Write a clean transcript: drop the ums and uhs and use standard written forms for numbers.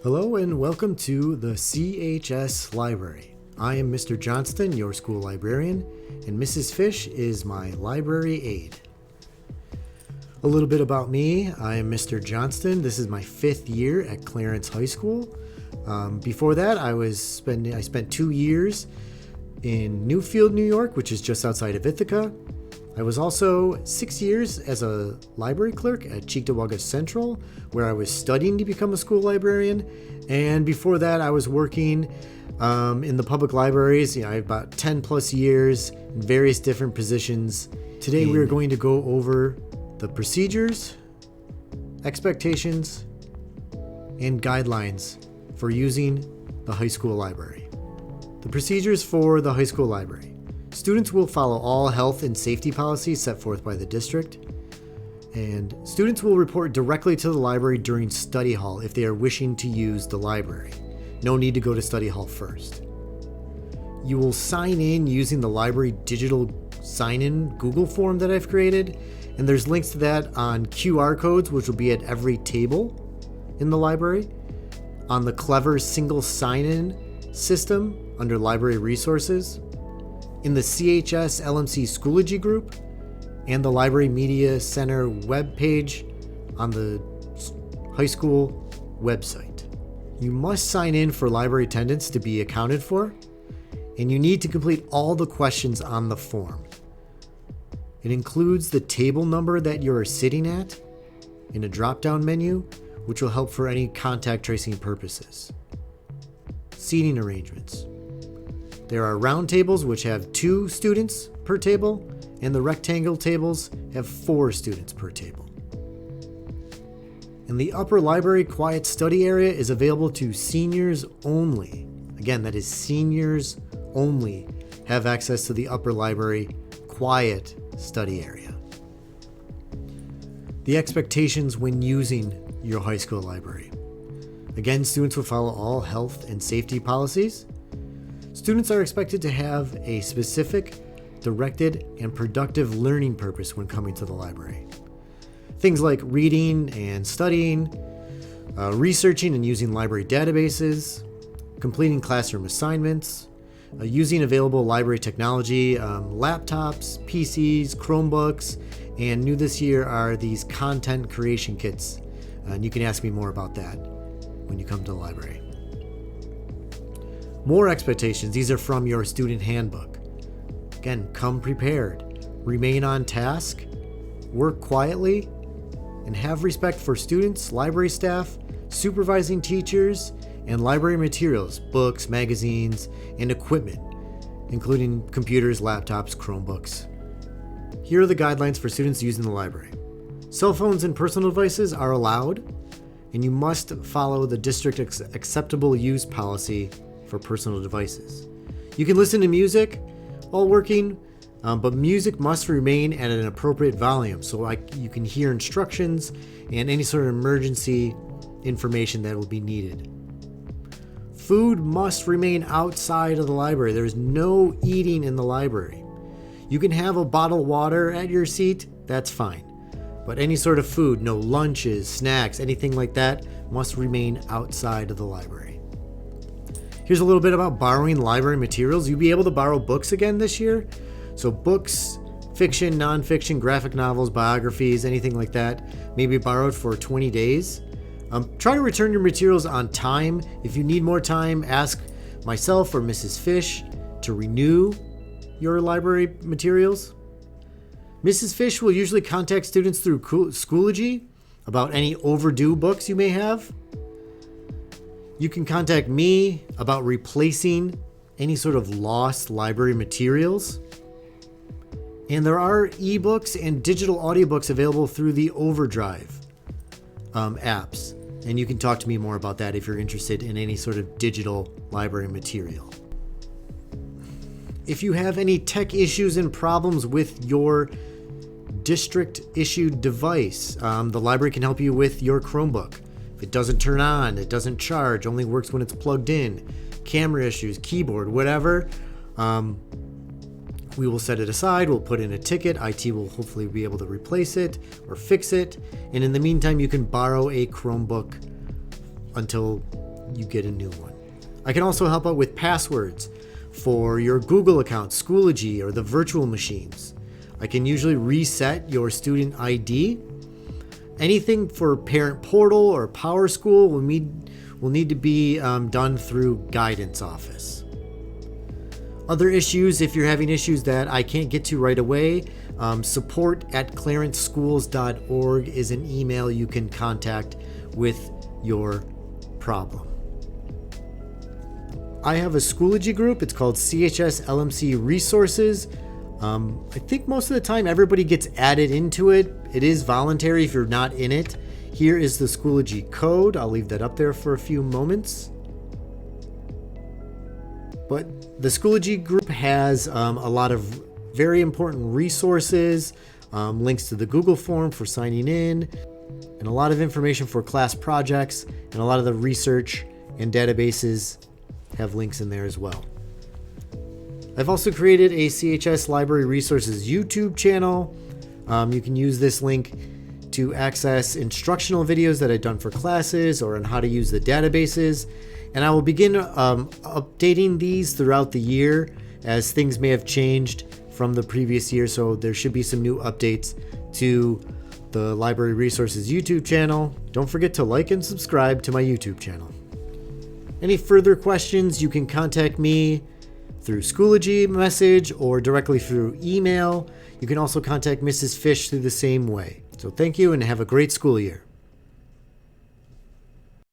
Hello and welcome to the CHS Library. I am Mr. Johnston, your school librarian, and Mrs. Fish is my library aide. A little bit about me. I am Mr. Johnston. This is my 5th year at Clarence High School. Before that, I spent 2 years in Newfield, New York, which is just outside of Ithaca. I was also 6 years as a library clerk at Cheektowaga Central, where I was studying to become a school librarian. And before that, I was working in the public libraries. I have about 10 plus years in various different positions. Today, we are going to go over the procedures, expectations, and guidelines for using the high school library. The procedures for the high school library. Students will follow all health and safety policies set forth by the district, and students will report directly to the library during study hall if they are wishing to use the library. No need to go to study hall first. You will sign in using the library digital sign-in Google form that I've created, and there's links to that on QR codes, which will be at every table in the library, on the Clever single sign-in system under library resources, in the CHS LMC Schoology group, and the Library Media Center webpage on the high school website. You must sign in for library attendance to be accounted for, and you need to complete all the questions on the form. It includes the table number that you are sitting at in a drop-down menu, which will help for any contact tracing purposes. Seating arrangements. There are round tables which have 2 students per table, and the rectangle tables have 4 students per table. And the upper library quiet study area is available to seniors only. Again, that is seniors only have access to the upper library quiet study area. The expectations when using your high school library. Again, students will follow all health and safety policies. Students are expected to have a specific, directed, and productive learning purpose when coming to the library. Things like reading and studying, researching and using library databases, completing classroom assignments, using available library technology, laptops, PCs, Chromebooks, and new this year are these content creation kits. And you can ask me more about that when you come to the library. More expectations. These are from your student handbook. Again, come prepared, remain on task, work quietly, and have respect for students, library staff, supervising teachers, and library materials, books, magazines, and equipment, including computers, laptops, Chromebooks. Here are the guidelines for students using the library. Cell phones and personal devices are allowed, and you must follow the district acceptable use policy for personal devices. You can listen to music while working, but music must remain at an appropriate volume so you can hear instructions and any sort of emergency information that will be needed. Food must remain outside of the library. There's no eating in the library. You can have a bottle of water at your seat, that's fine. But any sort of food, no lunches, snacks, anything like that, must remain outside of the library. Here's a little bit about borrowing library materials. You'll be able to borrow books again this year. So books, fiction, nonfiction, graphic novels, biographies, anything like that, may be borrowed for 20 days. Try to return your materials on time. If you need more time, ask myself or Mrs. Fish to renew your library materials. Mrs. Fish will usually contact students through Schoology about any overdue books you may have. You can contact me about replacing any sort of lost library materials. And there are ebooks and digital audiobooks available through the Overdrive apps. And you can talk to me more about that if you're interested in any sort of digital library material. If you have any tech issues and problems with your district issued device, the library can help you with your Chromebook. If it doesn't turn on, it doesn't charge, only works when it's plugged in, camera issues, keyboard, whatever, we will set it aside, we'll put in a ticket, IT will hopefully be able to replace it or fix it, and in the meantime you can borrow a Chromebook until you get a new one. I can also help out with passwords for your Google account, Schoology, or the virtual machines. I can usually reset your student ID. Anything for Parent Portal or PowerSchool will need to be done through Guidance Office. Other issues, if you're having issues that I can't get to right away, support@clarenceschools.org is an email you can contact with your problem. I have a Schoology group. It's called CHS LMC Resources. I think most of the time everybody gets added into it. It is voluntary if you're not in it. Here is the Schoology code. I'll leave that up there for a few moments. But the Schoology group has a lot of very important resources, links to the Google form for signing in, and a lot of information for class projects, and a lot of the research and databases have links in there as well. I've also created a CHS Library Resources YouTube channel. You can use this link to access instructional videos that I've done for classes or on how to use the databases. And I will begin updating these throughout the year as things may have changed from the previous year. So there should be some new updates to the Library Resources YouTube channel. Don't forget to like and subscribe to my YouTube channel. Any further questions, you can contact me through Schoology message or directly through email. You can also contact Mrs. Fish through the same way. So thank you and have a great school year.